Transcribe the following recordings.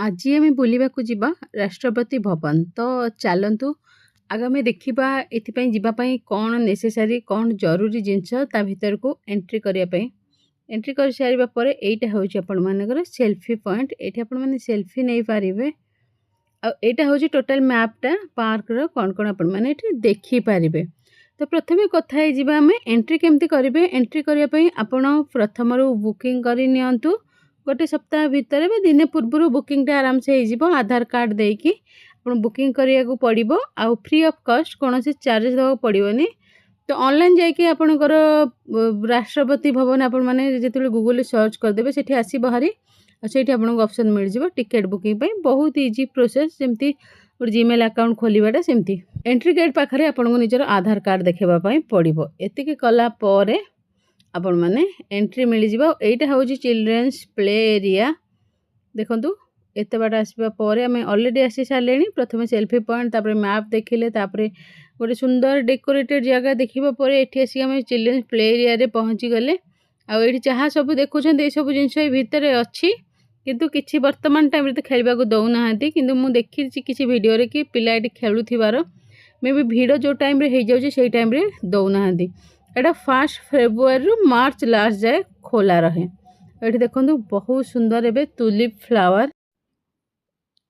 ଆଜି ଆମେ ବୁଲିବାକୁ ଯିବା ରାଷ୍ଟ୍ରପତି ଭବନ। ତ ଚାଲନ୍ତୁ ଆଗ ଆମେ ଦେଖିବା ଏଥିପାଇଁ ଯିବା ପାଇଁ କ'ଣ ନେସେସାରୀ, କ'ଣ ଜରୁରୀ ଜିନିଷ ତା ଭିତରକୁ ଏଣ୍ଟ୍ରି କରିବା ପାଇଁ। ଏଣ୍ଟ୍ରି କରିସାରିବା ପରେ ଏଇଟା ହେଉଛି ଆପଣମାନଙ୍କର ସେଲ୍ଫି ପଏଣ୍ଟ। ଏଇଠି ଆପଣମାନେ ସେଲ୍ଫି ନେଇପାରିବେ। ଆଉ ଏଇଟା ହେଉଛି ଟୋଟାଲ ମ୍ୟାପ୍ଟା ପାର୍କର କ'ଣ କ'ଣ ଆପଣମାନେ ଏଠି ଦେଖିପାରିବେ। ତ ପ୍ରଥମେ କଥା ହେଇଯିବା ଆମେ ଏଣ୍ଟ୍ରି କେମିତି କରିବେ। ଏଣ୍ଟ୍ରି କରିବା ପାଇଁ ଆପଣ ପ୍ରଥମରୁ ବୁକିଂ କରି ନିଅନ୍ତୁ। ଗୋଟେ ସପ୍ତାହ ଭିତରେ ବା ଦିନେ ପୂର୍ବରୁ ବୁକିଂଟା ଆରାମସେ ହେଇଯିବ। ଆଧାର କାର୍ଡ଼ ଦେଇକି ଆପଣ ବୁକିଂ କରିବାକୁ ପଡ଼ିବ। ଆଉ ଫ୍ରି ଅଫ୍ କଷ୍ଟ କୌଣସି ଚାର୍ଜେସ୍ ଦେବାକୁ ପଡ଼ିବନି। ତ ଅନଲାଇନ୍ ଯାଇକି ଆପଣଙ୍କର ରାଷ୍ଟ୍ରପତି ଭବନ ଆପଣମାନେ ଯେତେବେଳେ ଗୁଗୁଲରେ ସର୍ଚ୍ଚ କରିଦେବେ ସେଠି ଆସିବ ଭାରି। ଆଉ ସେଇଠି ଆପଣଙ୍କୁ ଅପସନ୍ ମିଳିଯିବ ଟିକେଟ୍ ବୁକିଂ ପାଇଁ। ବହୁତ ଇଜି ପ୍ରୋସେସ୍, ଯେମିତି ଗୋଟେ ଜିମେଲ୍ ଆକାଉଣ୍ଟ ଖୋଲିବାଟା ସେମିତି। ଏଣ୍ଟ୍ରି ଗେଟ୍ ପାଖରେ ଆପଣଙ୍କୁ ନିଜର ଆଧାର କାର୍ଡ଼ ଦେଖାଇବା ପାଇଁ ପଡ଼ିବ। ଏତିକି କଲା ପରେ ଆପଣମାନେ ଏଣ୍ଟ୍ରି ମିଳିଯିବ। ଏଇଟା ହେଉଛି ଚିଲଡ୍ରେନ୍ସ ପ୍ଲେ ଏରିଆ। ଦେଖନ୍ତୁ ଏତେ ବାଟ ଆସିବା ପରେ ଆମେ ଅଲରେଡ଼ି ଆସି ସାରିଲେଣି। ପ୍ରଥମେ ସେଲ୍ଫି ପଏଣ୍ଟ, ତାପରେ ମ୍ୟାପ୍ ଦେଖିଲେ, ତାପରେ ଗୋଟେ ସୁନ୍ଦର ଡେକୋରେଟେଡ୍ ଜାଗା ଦେଖିବା ପରେ ଏଠି ଆସିକି ଆମେ ଚିଲଡ୍ରେନ୍ସ ପ୍ଲେ ଏରିଆରେ ପହଞ୍ଚିଗଲେ। ଆଉ ଏଠି ଯାହା ସବୁ ଦେଖୁଛନ୍ତି ଏସବୁ ଜିନିଷ ଏ ଭିତରେ ଅଛି, କିନ୍ତୁ କିଛି ବର୍ତ୍ତମାନ ଟାଇମ୍ରେ ତ ଖେଳିବାକୁ ଦେଉନାହାନ୍ତି। କିନ୍ତୁ ମୁଁ ଦେଖିଛି କିଛି ଭିଡ଼ିଓରେ କି ପିଲା ଏଠି ଖେଳୁଥିବାର। ମେ ବି ଭିଡ଼ ଯେଉଁ ଟାଇମ୍ରେ ହେଇଯାଉଛି ସେଇ ଟାଇମ୍ରେ ଦେଉନାହାନ୍ତି। ଏଇଟା 1 ଫେବୃଆରୀରୁ ମାର୍ଚ୍ଚ ଲାଷ୍ଟ ଯାଏ ଖୋଲା ରହେ। ଏଠି ଦେଖନ୍ତୁ ବହୁତ ସୁନ୍ଦର ଏବେ ତୁଲିପ୍ ଫ୍ଲାୱାର।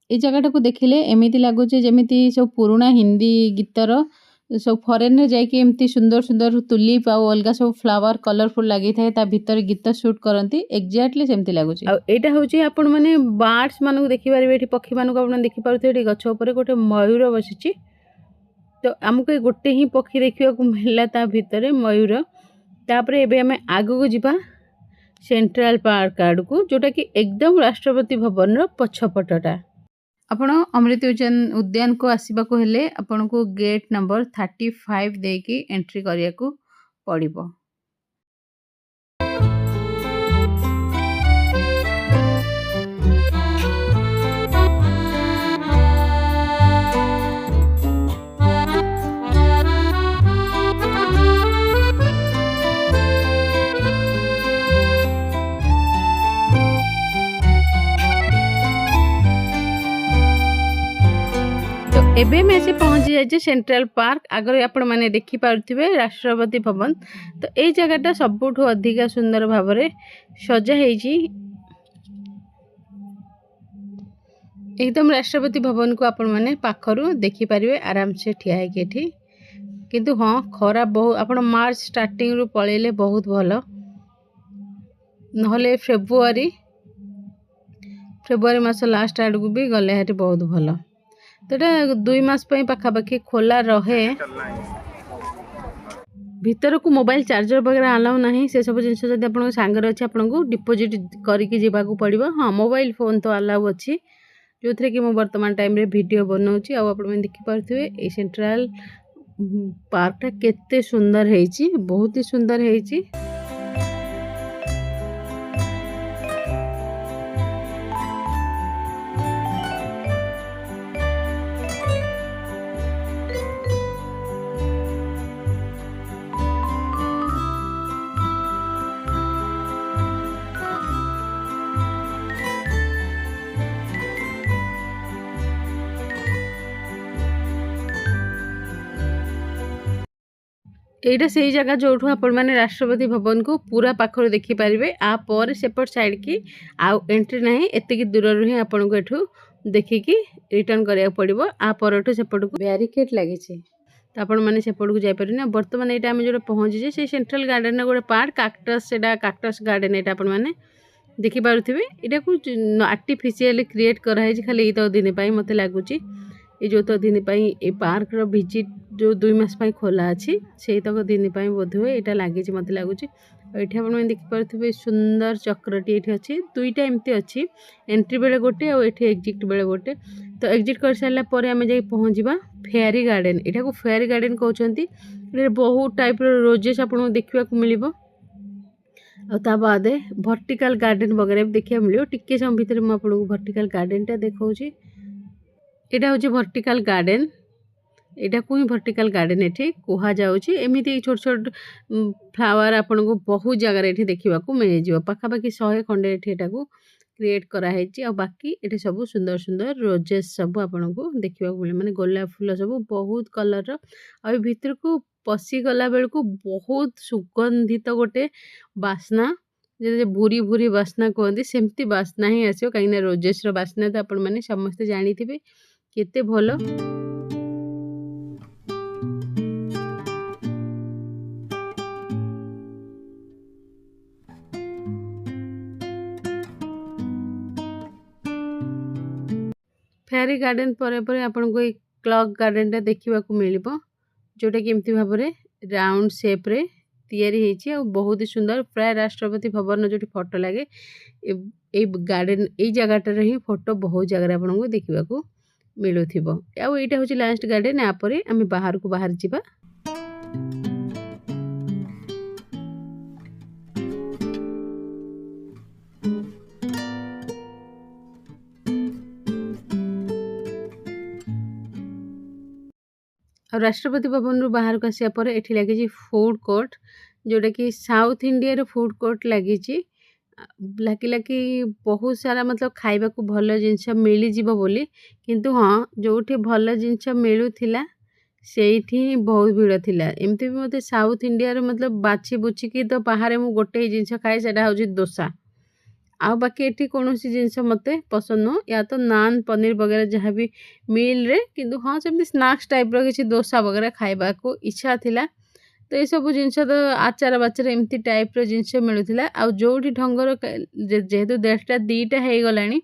এই ଜାଗାଟାକୁ ଦେଖିଲେ ଏମିତି ଲାଗୁଛି ଯେମିତି ସବୁ ପୁରୁଣା ହିନ୍ଦୀ ଗୀତର ସବୁ ଫରେନ୍ରେ ଯାଇକି ଏମିତି ସୁନ୍ଦର ସୁନ୍ଦର ତୁଲିପ୍ ଆଉ ଅଲଗା ସବୁ ଫ୍ଲାୱାର କଲରଫୁଲ୍ ଲାଗିଥାଏ, ତା ଭିତରେ ଗୀତ ସୁଟ୍ କରନ୍ତି। ଏକ୍ଜାକ୍ଟଲି ସେମିତି ଲାଗୁଛି। ଆଉ ଏଇଟା ହେଉଛି ଆପଣମାନେ ବାର୍ଡସ୍ ମାନଙ୍କୁ ଦେଖିପାରିବେ। ଏଠି ପକ୍ଷୀମାନଙ୍କୁ ଆପଣ ଦେଖିପାରୁଥିବେ। ଏଠି ଗଛ ଉପରେ ଗୋଟେ ମୟୂର ବସିଛି। ତ ଆମକୁ ଏ ଗୋଟେ ହିଁ ପକ୍ଷୀ ଦେଖିବାକୁ ମିଳିଲା ତା ଭିତରେ, ମୟୂର। ତାପରେ ଏବେ ଆମେ ଆଗକୁ ଯିବା ସେଣ୍ଟ୍ରାଲ ପାର୍କ ଆଡ଼କୁ, ଯେଉଁଟାକି ଏକଦମ ରାଷ୍ଟ୍ରପତି ଭବନର ପଛପଟଟା। ଆପଣ ଅମୃତ ଉଦ୍ୟାନକୁ ଆସିବାକୁ ହେଲେ ଆପଣଙ୍କୁ ଗେଟ୍ ନମ୍ବର 35 ଦେଇକି ଏଣ୍ଟ୍ରି କରିବାକୁ ପଡ଼ିବ। ଏବେ ଆମେ ଆସି ପହଞ୍ଚି ଯାଇଛେ ସେଣ୍ଟ୍ରାଲ ପାର୍କ ଆଗରେ। ଆପଣମାନେ ଦେଖିପାରୁଥିବେ ରାଷ୍ଟ୍ରପତି ଭବନ। ତ ଏଇ ଜାଗାଟା ସବୁଠୁ ଅଧିକା ସୁନ୍ଦର ଭାବରେ ସଜା ହେଇଛି। ଏକଦମ ରାଷ୍ଟ୍ରପତି ଭବନକୁ ଆପଣମାନେ ପାଖରୁ ଦେଖିପାରିବେ ଆରାମସେ ଠିଆ ହେଇକି ଏଠି। କିନ୍ତୁ ହଁ, ଖରା ବହୁତ। ଆପଣ ମାର୍ଚ୍ଚ ଷ୍ଟାର୍ଟିଂରୁ ପଳେଇଲେ ବହୁତ ଭଲ, ନହେଲେ ଫେବୃଆରୀ ମାସ ଲାଷ୍ଟ ଆଡ଼କୁ ବି ଗଲେ ହେଠି ବହୁତ ଭଲ। ତ ଏଇଟା 2 ମାସ ପାଇଁ ପାଖାପାଖି ଖୋଲା ରହେ। ଭିତରକୁ ମୋବାଇଲ ଚାର୍ଜର ବଗେରା ଆଲାଉ ନାହିଁ। ସେସବୁ ଜିନିଷ ଯଦି ଆପଣଙ୍କ ସାଙ୍ଗରେ ଅଛି ଆପଣଙ୍କୁ ଡିପୋଜିଟ୍ କରିକି ଯିବାକୁ ପଡ଼ିବ। ହଁ, ମୋବାଇଲ ଫୋନ୍ ତ ଆଲାଉ ଅଛି, ଯେଉଁଥିରେ କି ମୁଁ ବର୍ତ୍ତମାନ ଟାଇମ୍ରେ ଭିଡ଼ିଓ ବନାଉଛି। ଆଉ ଆପଣମାନେ ଦେଖିପାରୁଥିବେ ଏଇ ସେଣ୍ଟ୍ରାଲ ପାର୍କଟା କେତେ ସୁନ୍ଦର ହେଇଛି, ବହୁତ ହି ସୁନ୍ଦର ହେଇଛି। এইটা সেই জায়গা ଯେଉଁଠୁ ଆପଣମାନେ ରାଷ୍ଟ୍ରପତି ଭବନକୁ ପୁରା ପାଖରୁ ଦେଖିପାରିବେ। ଆ ପରେ ସେପଟ ସାଇଡ଼୍ କି ଆଉ ଏଣ୍ଟ୍ରି ନାହିଁ। ଏତିକି ଦୂରରୁ ହିଁ ଆପଣଙ୍କୁ ଏଠୁ ଦେଖିକି ରିଟର୍ନ କରିବାକୁ ପଡ଼ିବ। ଆ ପରଠୁ ସେପଟକୁ ବ୍ୟାରିକେଡ୍ ଲାଗିଛି, ତ ଆପଣମାନେ ସେପଟକୁ ଯାଇପାରିବେନି। ବର୍ତ୍ତମାନ ଏଇଟା ଆମେ ଯେଉଁଟା ପହଞ୍ଚିଛେ ସେଇ ସେଣ୍ଟ୍ରାଲ ଗାର୍ଡ଼େନର ଗୋଟେ ପାର୍କ କାକ୍ଟସ୍, ସେଇଟା କାକ୍ଟସ୍ ଗାର୍ଡ଼େନ। ଏଇଟା ଆପଣମାନେ ଦେଖିପାରୁଥିବେ। ଏଇଟାକୁ ଆର୍ଟିଫିସିଆଲି କ୍ରିଏଟ୍ କରାହେଇଛି ଖାଲି ଏଇ 2 ଦିନ ପାଇଁ ମୋତେ ଲାଗୁଛି। এই ଯୌଥ ଦିନ ପାଇଁ এই ପାର୍କର ଭିଜିଟ୍ ଯେଉଁ 2 ମାସ ପାଇଁ ଖୋଲା ଅଛି ସେଇତକ ଦିନ ପାଇଁ ବୋଧହୁଏ ଏଇଟା ଲାଗିଛି ମୋତେ ଲାଗୁଛି। ଆଉ ଏଠି ଆପଣମାନେ ଦେଖିପାରୁଥିବେ ସୁନ୍ଦର ଚକ୍ରଟି ଏଠି ଅଛି। 2ଟା ଏମିତି ଅଛି, ଏଣ୍ଟ୍ରି ବେଳେ ଗୋଟେ ଆଉ ଏଠି ଏକ୍ଜିଟ୍ ବେଳେ ଗୋଟେ। ତ ଏକ୍ଜିଟ୍ କରିସାରିଲା ପରେ ଆମେ ଯାଇ ପହଞ୍ଚିବା ଫେୟାରୀ ଗାର୍ଡ଼େନ। ଏଠାକୁ ଫେୟାରୀ ଗାର୍ଡ଼େନ କହୁଛନ୍ତି। ଏଠାରେ ବହୁତ ଟାଇପ୍ର ରୋଜେସ୍ ଆପଣଙ୍କୁ ଦେଖିବାକୁ ମିଳିବ। ଆଉ ତା ବାଦେ ଭର୍ଟିକାଲ ଗାର୍ଡ଼େନ ବଗେରା ବି ଦେଖିବାକୁ ମିଳିବ। ଟିକେ ସମୟ ଭିତରେ ମୁଁ ଆପଣଙ୍କୁ ଭର୍ଟିକାଲ ଗାର୍ଡ଼େନଟା ଦେଖାଉଛି। এটা হচ্ছে ভর্টিকাল গার্ডেন। এটাକୁ ହିଁ ଭର୍ଟିକାଲ ଗାର୍ଡ଼େନ ଏଠି କୁହାଯାଉଛି। ଏମିତି ଛୋଟ ଛୋଟ ଫ୍ଲାୱାର ଆପଣଙ୍କୁ ବହୁତ ଜାଗାରେ ଏଠି ଦେଖିବାକୁ ମିଳିଯିବ। ପାଖାପାଖି 100 ଖଣ୍ଡେ ଏଠି ଏଟାକୁ क्रिएट कराई आ बाकी ये सब सुंदर सुंदर रोजेस सब आपको देखा मिले माने गोलाप फूल सब बहुत कलर आ भितर को पशिगला बेल को बहुत सुगंधित गोटे बास्ना जे भूरी भूरी बास्ना कहते सेमती बास्ना ही आसो कहीं रोजेस बास्ना तो आपण मैंने समस्ते जानी थे केते भलो। फेरी गार्डन पर आपको एक क्लॉक गार्डन टा देखा मिल जोटा कि एमती भाव राउंड शेप रे तैयारी होती बहुत ही सुंदर प्राय राष्ट्रपति भवन जो फोटो लगे ये गार्डन ये जगह ही फोटो बहुत जगह आपको देखा मिलू यहाँ हूँ लास्ट गार्डन यापर आम बाहर को बाहर जावा। और राष्ट्रपति भवन रु बाहर को आसिया पर एठी लगी फूड कोर्ट जोटा कि साउथ इंडिया रो फूड कोर्ट लगी लगे कि बहुत सारा मतलब खाइबा को भल जिनस मिल जीवो बोली किंतु हाँ जोठी भल जिनस मिलूला सेठी बहुत भीड़ थिला एमती भी मते साउथ इंडिया रो मतलब बाछी बुछिकी तो बाहर मु गोटे जिनस खाए सेटा होची डोसा आ बाकी एठी कौनसी जिनस मते पसंद नो या तो नान पनीर वगैरह जहाँ भी मिल रे किंतु हाँ सेमती स्नैक्स टाइप रो किसी डोसा वगैरह खाइबा को इच्छा थिला तो ये सब जिनस तो आचार बाचार एमती टाइप रो जिनस मिलूला आ जोठी ढंगर जेहेतु 1:30 2टा हो गलानी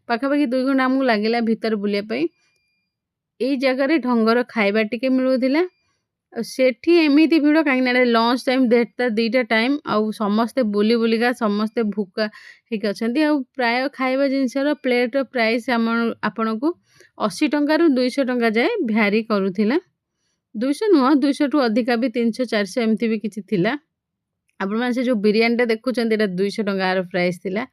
पाखापाखि 2 घंटा आमको लगिला भीतर बुलिया यही जगह ढंगर खाइबा टिके मिलूला सेठी एमती भिड़ कहीं लंच टाइम 1:30 2टा टाइम आउ समस्ते बुली बुलिका समस्ते भूका ठीक अच्छा प्राय खाइबा जिनसर प्लेट प्राइस आपण को 80 टंका रु 200 टंका जाए भ्यारी करूला 200 नुह 200 टू अधिका भी 300 400 एमती भी किसी थिला आपण मैंने से जो बिरियानी देखुं 200 टंकार प्राइस थिला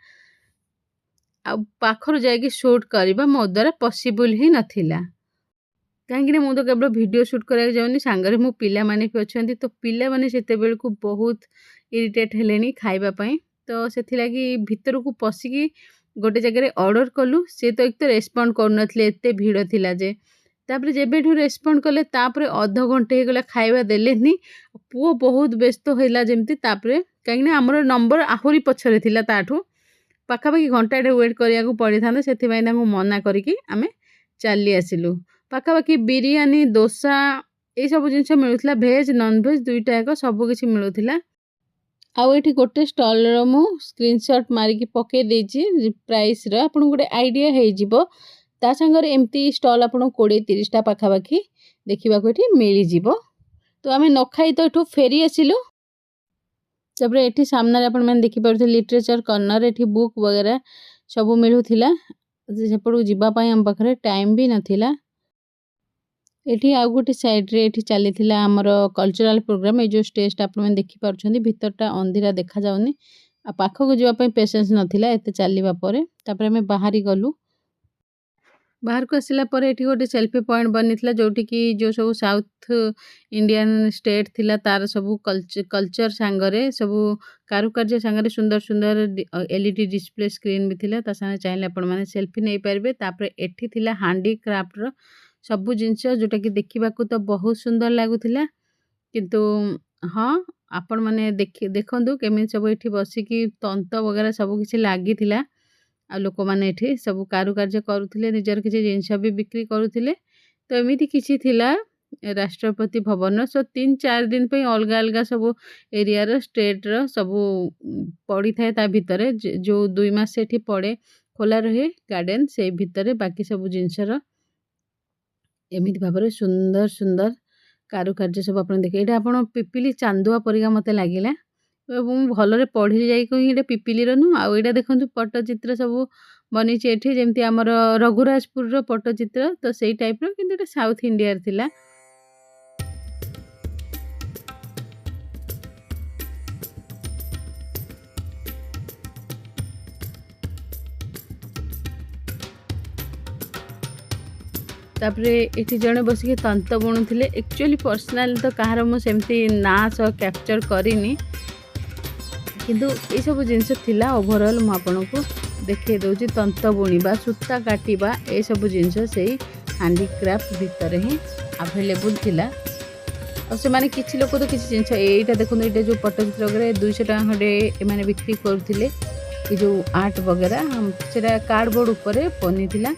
आ पाखर जाकि शूट करवा मो द्वारा पॉसिबल ही नथिला कहीं मुझे तो केवल वीडियो शूट कराया जाऊनी सांगरे मो पिला माने भी अच्छा तो पिला माने सेते बेल को बहुत इरिटेट हेलेनी खाइबापी तो से भितर को पशिकी गोटे जगह ऑर्डर कलु सी तो एक तो रेस्पॉन्ड करनथले एते भीड़ थिला जे तापर जेबेठू रेस्पॉन्ड कले तापर अध घंटे होगला खाइबा देलेनी पुओ बहुत व्यस्त होला जेमती तापर कहीं हमर नंबर आहुरी पछरे थिला ताठू पाखापाखि घंटाटे वेट करिया पड़ी था से मना करके आम चली आसिलु पाखापाखि बिरियानी डोसा ये सब जिनस मिलूला भेज नॉन भेज दुईटा एक सबकि मिलूला आउ ये गोटे स्टल मु स्क्रीनशॉट मारिकी पके देछि प्राइस रो आपन गोटे आइडिया हे जिवो ता संगर एमती स्टल आपन 20-30टा पाखापाखि देखा मिल जिवो तो आम न खाई तो एठू फेरी आसिलु तापर एठी सामने अपन मैंने देखि पारथे लिटरेचर कॉर्नर एठी बुक वगैरह सब मिलूला सेपटू जीवाई आम पाखे टाइम भी नथिला एठी आउ गोटे साइड रे एठी चली आमर कल्चरल प्रोग्राम ये जो स्टेज आप देखी पार्टी भितरटा अंधेरा देखा जाउनी आ पाखक जावाई पेसेंस नथिला एते चलवा पर तापर आम बाहरी गलु बाहर को आसला पर एठी गोटे सेल्फी पॉइंट बनी जोटी कि जो सब साउथ इंडियन स्टेट थिला तार सब कल्चर सांगरे सब कारुकार्य सांगरे सुंदर सुंदर एलईडी डिस्प्ले स्क्रीन भी थिला ता साने चाहिले आपण माने सेल्फी नै पारबे तापर एठी थिला हैंडीक्राफ्ट रो सब जिनस जोटा कि देखा तो बहुत सुंदर लगुला किंतु हाँ आपण मैंने देखु केमी सब ये बसिकी तंत वगैरह सब किसी लगी आ लोक मैंने सब कारुकार्य करुले निजर किसी जिनस भी बिक्री करुले तो एमती किसी थिला राष्ट्रपति भवन सो 3-4 दिन पे अलग अलग सब एरिया स्टेट रो सब पड़ी थाए ता भितर जो 2 मास से पड़े खोला रहे गार्डन से भितर बाकी सब जिनसर एमती भाव सुंदर सुंदर कारुकार्य सब आप देखे ये आप पिपिली चांदुआ परिका मत लगे भलरे पढ़ी जाए पिपिली नु आउ यहाँ देखो पट्टचित्र सब बनी जमी आम रघुराजपुर पट्टचित्र तो सही टाइप रो साउथ इंडिया थिला तापरे एठी जणे बसिके तंत बुणुथिले एक्चुअली पर्सनल तो कहार मुझे ना सह कैप्चर करिनी किंतु ये सब जिनस थिला ओवरऑल मु आपनको देखिए दूसरी तंत बुणवा सूता काटिबा ए सब जिनस से हैंडीक्राफ्ट भितर ही अवेलेबल थिला। और से माने किछि लोक तो किछि जिनस एटा देखो एटा जो पट्टचित्र वगैरह 200 टका खंडे एमाने बिक्री करथिले। ये जो आर्ट वगैरह हम सेटा कार्डबोर्ड ऊपर बनी थिला।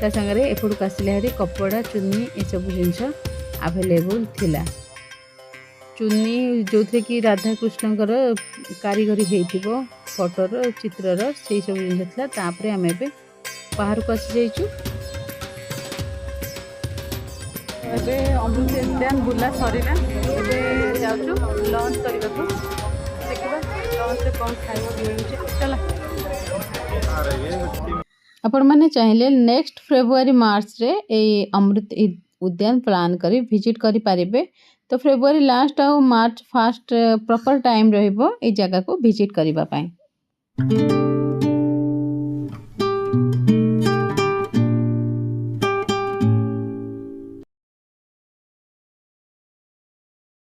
ता संगे एपटू आसिले हरी कपड़ा चुन्नी ए सब जिनस अवेलेबल थिला। चुन्नी जो थे कि राधा कृष्णकर कारीगरी होइथिबो फोटोर चित्रर से सब जिनस थिला। तापरे हम एबे बाहर को आसी जाइछु। एबे अमृत उद्यान बुला सरीला। एबे जाउछु लंच करबाकू। देखिबा लंच रे कोन खाइबो मिलुचे। चला आपण माने चाहिले नेक्स्ट फेब्रुआरी मार्च रे ए अमृत उद्यान प्लान करी विजिट करी पारिबे। तो फेब्रुआरी लास्ट आ मार्च फर्स्ट प्रॉपर टाइम रहइबो ए जगह को विजिट करबा पई।